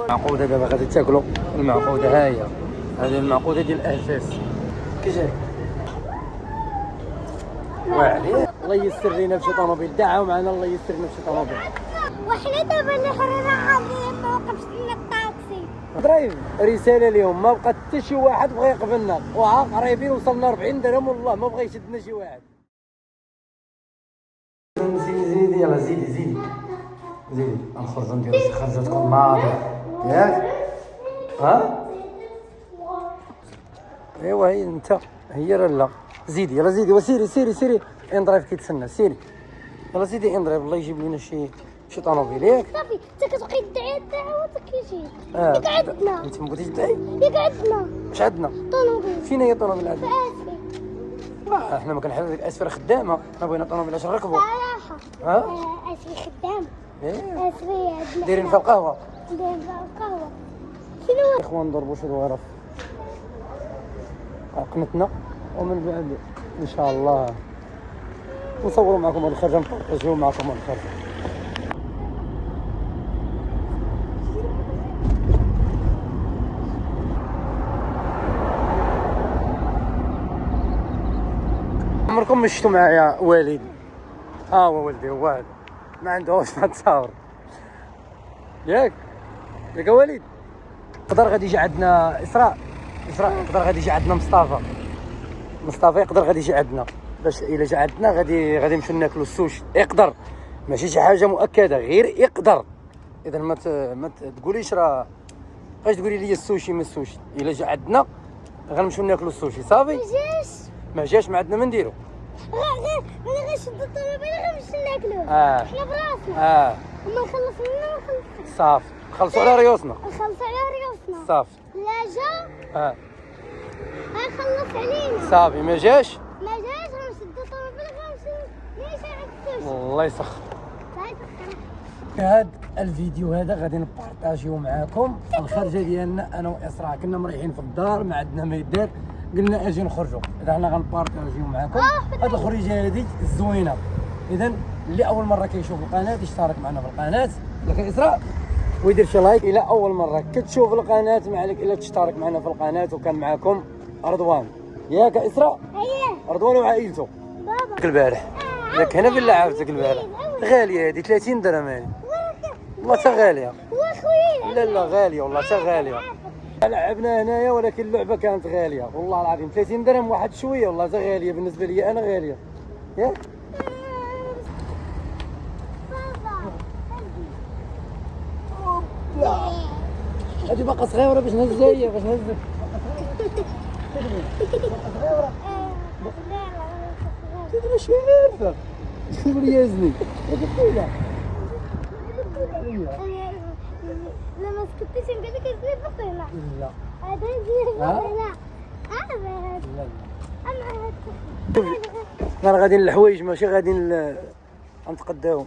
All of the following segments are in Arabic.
المعقودة دابا غادي تاكلوا المعقودة. ها هي هذه المعقودة ديال الأساس. كي جاي وعليه الله يسر لينا بشي طوموبيل. دعاو معنا الله يسر لنا بشي طوموبيل. وحنا دابا اللي حرينا عاملين ما وقفش لنا الطاكسي. درايف رسالة اليوم ما بقى حتى شي واحد بغى يقبلنا، وها قريبين وصلنا 40 درهم والله ما بغى يشدنا شي واحد. زيدي يلا زيدي نخرجوا نديروا شي خرجه تكون ناضيه ياك. ها ايوا هي انت هي لا زيدي يلا زيدي وسيري ان درايف كيتسنى. سيري يلا زيدي ان درايف الله يجيب لنا شي طوموبيل ياك. صافي انت كتبقى تدعي الدعوه كيجي ياك عندنا. انت ما بغيتيش تدعي ياك عندنا واش عندنا طوموبيل. فين هي الطوموبيل في عندنا؟ اسفي. احنا ما كنحلوا ديك اسفره خدامه، ما بغينا طوموبيل اش نركبوا. صراحه اسفي خدام. اسفي عندنا دايرين في القهوه. دايرين في القهوه. شنو اخوان نضربوا شي دويره قنتنا ومن بعد ان شاء الله نصوروا معكم هاد الخرجه، نبارطاجيو معكم هاد الخرجه. عمركم مشيتوا معايا والد؟ هو ولدي هو هذا ما عندهوش ما تصاور ياك والد. يقدر غادي يجي عندنا اسراء يقدر غادي يجي عندنا مصطفى يقدر غادي يجي عندنا، باش الا جا عندنا غادي نمشيو ناكلوا السوشي. يقدر ماشي شي حاجه مؤكده غير يقدر. اذا ما تقوليش راه فاش تقولي لي السوشي ما السوشي. الا جا عندنا غنمشيو ناكلوا السوشي صافي. ما جاش ما عندنا ما نديرو. غير غنشدو الطوموبيل غنمشيو ناكلوه. حنا براسنا. وما نخلص منه ما نخلص. صافي نخلصوا على ريوسنا. صافي. لا جا غنخلص علينا. صافي ما جاش غنشدو الطوموبيل غنمشيو نيشان عند السوشي. الله يسخر. هذا الفيديو هذا غادي نبارطاجيو معاكم الخرجه ديالنا انا واسراء. كنا مريحين في الدار ما عندنا ما يدار، قلنا اجي نخرجوا. اذا حنا غنبارطاجيو معاكم هذه الخريجه هذه الزوينه. اذا اللي اول مره كيشوف القناه يشترك معنا في القناه لكن اسراء ويدير شي لايك. الى اول مره كتشوف القناه ما عليك الا تشترك معنا في القناه. وكان معكم رضوان ياك اسراء. رضوان وعائلته. بابا البارح ياك هنا بالله عاوتك البارح غاليه هذه 30 درهم هذه والله تا غاليه. واخويا لا غاليه والله تا غاليه. لعبنا هنايا ولكن اللعبه كانت غاليه والله العظيم. 30 درهم واحد شويه والله تا غاليه بالنسبه لي انا غاليه ياك. هذه باقا صغيره باش نهزها هي باش نهزها. صغيره تدري شي عارفه تقول لي يزني هذه طويله. لا ما سكتيش نقول لك ازاي بطيله. لا هذا ازاي بطيله. حنا غادي للحوايج ماشي غادي نتقداو.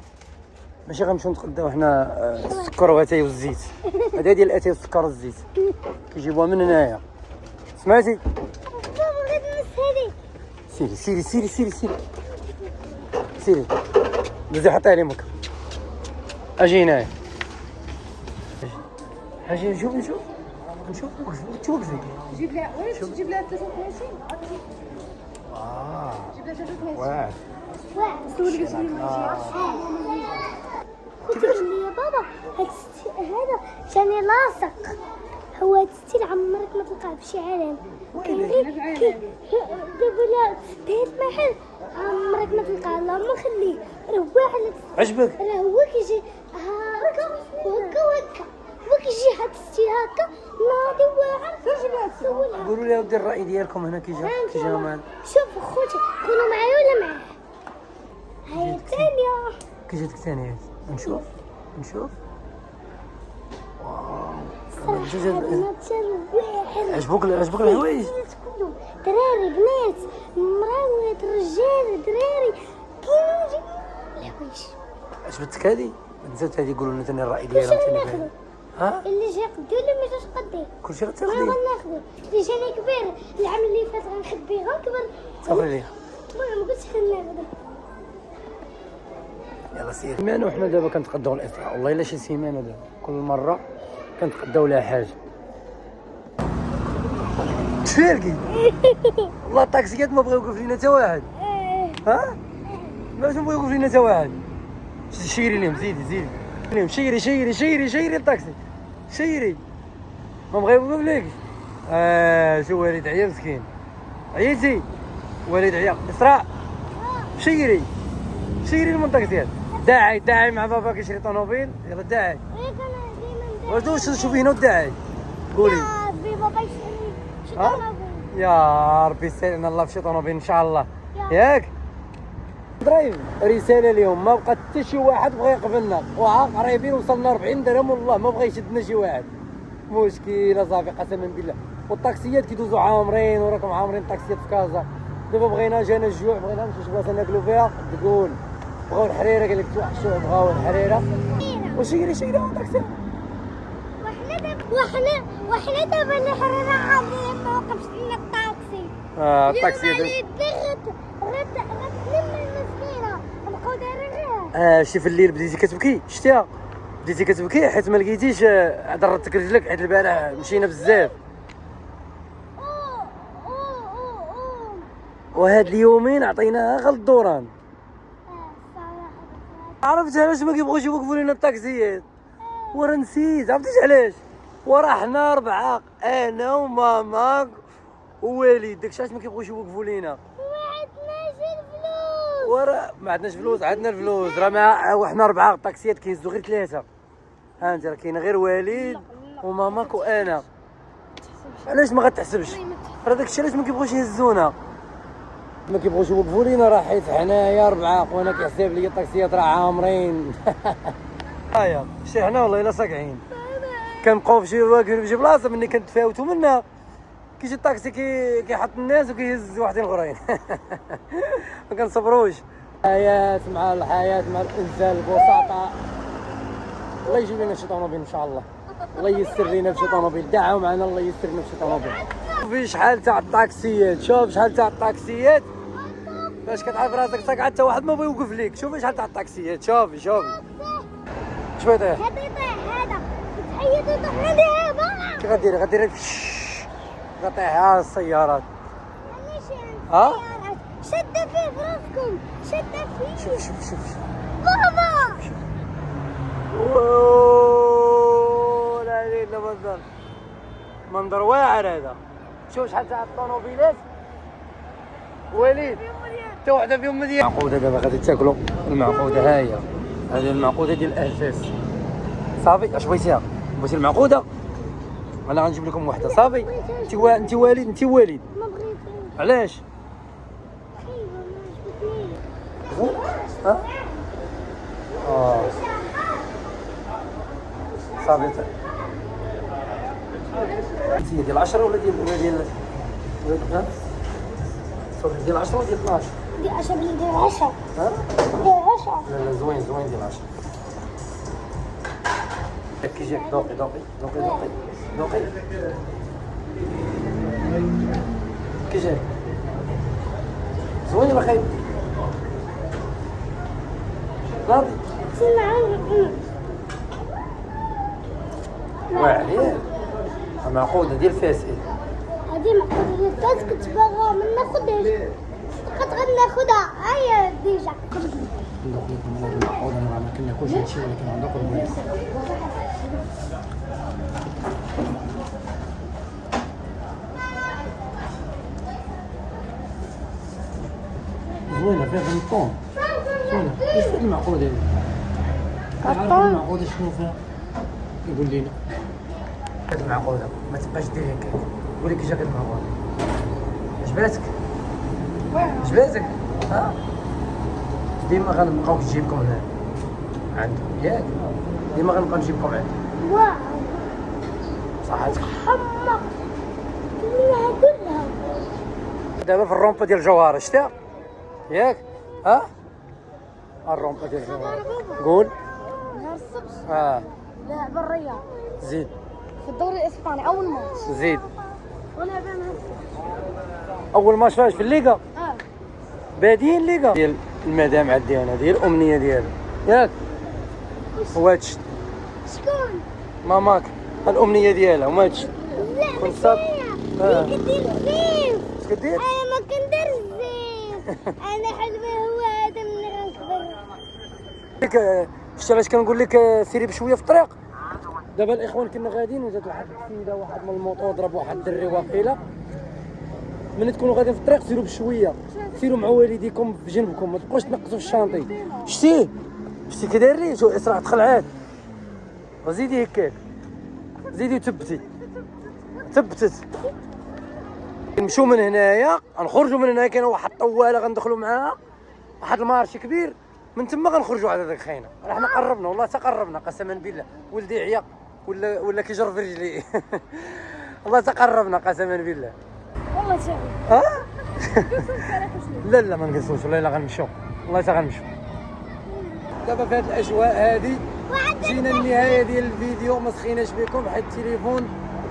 ماشي غنمشيو نتقداو حنا السكر واتاي والزيت. هذا ديال الاتاي والسكر والزيت كيجيبوها من هنايا سمعتي. بابا غادي نمس هذيك. سيري دوزي حطيها لي مكا. اجي هنايا اجي نشوف وقفي. جيب لها واش تجيب لها 53. جيب لها 53. واعر سولي شنو الماشي. قلت لي يا بابا هذا شاني لاصق. هو هاد الستيل عمرك ما تلقاه في شي عالم. دابا لا ديت محل عمرك ما تلقاه. اللهم خليه راه واعر. عجبك راه هو كيجي هكا وهكا هو كيجي هاد الستيل هكا ناضي واعر. سولها قولوا لي ودي الراي ديالكم هنا كي جا مال. شوف خوتي كونوا معايا ولا معاه. هاي الثانيه كي جاتك ثانيه نشوف عجبوك الحوايج. دراري بنات مراوات رجال دراري كاين الحوايج. عجبتك هذه نزلت هذه يقولوا لنا ثاني الراي ديالهم ثاني. ها اللي جا قدو اللي ما جاش قدي كلشي غتاخدي. غناخذو اللي جاني كبير العام اللي فات غنخبيه غنكبر صافي ليه. ما قلتش خلينا يلا سير سيمانه وحنا دابا كنتقداو الاسرع والله الا شي سيمانه دابا كل مره كنتغداو لها حاجه. تفارقي والله الطاكسيات ما بغاو يوقف لينا حتى واحد. ها باش ما بغاو يوقف لينا حتى واحد. شيري لهم زيدي لهم شيري الطاكسي شيري ما بغا يوقف لك. شو وليد عيا مسكين عييتي وليد عيا. اسراء شيري المنطقتين. داعي مع باباك يشري طوموبيل. يلا داعي واش شوفي هنا وداعي قولي. بابا يشري شي ها؟ طوموبيل. يا ربي يسهل الله في شي طوموبيل ان شاء الله ياك. درايف رساله اليوم ما بقى حتى شي واحد بغى يقبلنا وها قريبين وصلنا 40 درهم والله ما بغى يشدنا شي واحد. مشكله صافي قسما بالله. والطاكسيات كيدوزو عامرين وراكم عامرين طاكسيات في كازا. دابا بغينا جانا الجوع بغينا نمشيو شي بلاصه ناكلو فيها تقول بغاو الحريره قال لك توحشوا بغاو الحريره وشيري طاكسي. وحنا دابا الحريره عاملين ما وقفش لنا الطاكسي. الطاكسي غد لما المسكينه نبقاو دايرين شي في الليل بديتي كتبكي شتيها بديتي كتبكي حيت ما لقيتيش ضرتك رجلك حيت البارح مشينا بزاف. وهاد اليومين عطيناها غير الدوران. عرفت علاش ما كيبغوش يوقفوا لنا الطاكسيات؟ ورا نسيت عرفتي علاش؟ ورا حنا 4 انا وماماك ووالد داكشي علاش ما كيبغوش يوقفوا لينا. ما عندناش فلوس عندنا الفلوس راه مع وحنا 4 الطاكسيات كيهزوا غير 3. ها انت راه كاين غير والد وماماك وانا. علاش ما غتحسبش؟ راه داكشي علاش ما كيبغوش يهزونا ما كيبغوش يوقفوا لينا راه حيت حنايا 4 وانا كيحسب لي الطاكسيات راه عامرين. هيا شتي حنا والله الا صاقعين كنبقاو في شي بلاصه ملي كنتفاوتوا منها كيجي الطاكسي كيحط الناس وكيهز واحدين اخرين. ما كنصبروش. الحياه مع الانسان البساطه. الله يجيب لنا شي طوموبيل ان شاء الله. الله ييسر لنا بشي طوموبيل. دعوا معنا الله ييسر لنا بشي طوموبيل. شوفي شحال تاع الطاكسيات باش كتعرف راسك صاقعه حتى واحد ما بغى يوقف ليك. شوفي شحال تاع الطاكسيات شوفي اش بغيتي هذا تحيد يطيح هذا كي غديري غطيح على السيارات. ها شده فيه براسكم شده فيه. شوف بابا لا اله الا منظر واعر هذا. شوف شحال تاع الطوموبيلات وليد حتى وحده فيهم مزيان. المعقوده دابا غادي تاكلوا المعقوده. ها هي هذه المعقوده ديال الاساس صافي. اش بغيتيها؟ بغيتي المعقوده؟ انا غنجيب لكم وحده صافي. انت والد ما بغيتش. علاش؟ ها صافي. انت ديال 10 ولا ديال ها صافي ديال 10 ولا ديال 12؟ ديال 10 ديال 10. ها ديال 10. لا زوين ديال 10. كي جاك ذوقي كي جاك زوين ولا خايب؟ راضي؟ واعرين معقودة ديال فاس. هذه معقودة ديال فاس كنت باغا ما ناخذهاش فقط غناخذها هيا ديجا. معقودة ما كناكلش هادشي ولكن غندوق البوليس. زوينة فيها الطون زوينة. اش فيها المعقودة هذه؟ عارف المعقودة شنو فيها؟ يقول لينا هاد المعقودة ما تبقاش دير هكاك. قولي كي جاك هاد المعقودة جباتك؟ ها؟ ديما غنبقاو نجيبكم هنا عندكم ياك؟ ديما غنبقاو نجيبكم عندكم. واو صحتك حمق كلها. دابا في الرومبا ديال الجوهرة شتيها؟ ياك؟ ها؟ الرومبا ديال الجوهرة قول. نهار السبت لا بالرياض زيد في الدوري الاسباني اول ماتش. زيد ولعبنا نهار السبت اول ماتش فاش في الليغا. بادين الليغا ديال المدام عاد ديالنا ديال الامنيه ديالها ياك. هو هادشي شكون؟ ماماك الامنيه ديالها وما هادشي. لا كنت صاب. ماشي هي كدير الزيف. اش كدير؟ انا ما كندير الزيف. انا حلمي هو هذا ملي غنكبر. لك شتي علاش كنقول لك سيري بشويه في الطريق. دابا الاخوان كنا غاديين وجات واحد السيده واحد من الموطور ضرب واحد الدري واقيله. ملي تكونوا غاديين في الطريق سيروا بشويه، سيروا مع والديكم في جنبكم، ما تبقوش تنقصوا في الشانطي. شتي كي داير لي شو اسرع دخل عاد وزيدي هكاك، زيدي وثبتي ثبتت. نمشيو من هنايا غنخرجوا من هنايا، كاينه واحد الطواله غندخلوا معاها واحد المارشي كبير، من تما غنخرجوا على ذاك الخيمه. حنا قربنا والله تقربنا قسما بالله، ولدي عيا ولا كيجر في رجلي. والله تقربنا قسما بالله. والله شاهد. ها لا ما نقصوش والله، لا غنمشيو والله تا غنمشيو. دابا في هذه الاجواء هذه جينا للنهايه ديال الفيديو. ما سخيناش بكم حيت التليفون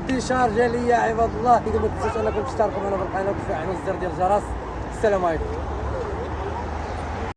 ديشارجا ليا عباد الله. اذا ما تنساوش انكم تشتركوا معنا في القناه وتفعلوا الزر ديال الجرس. السلام عليكم.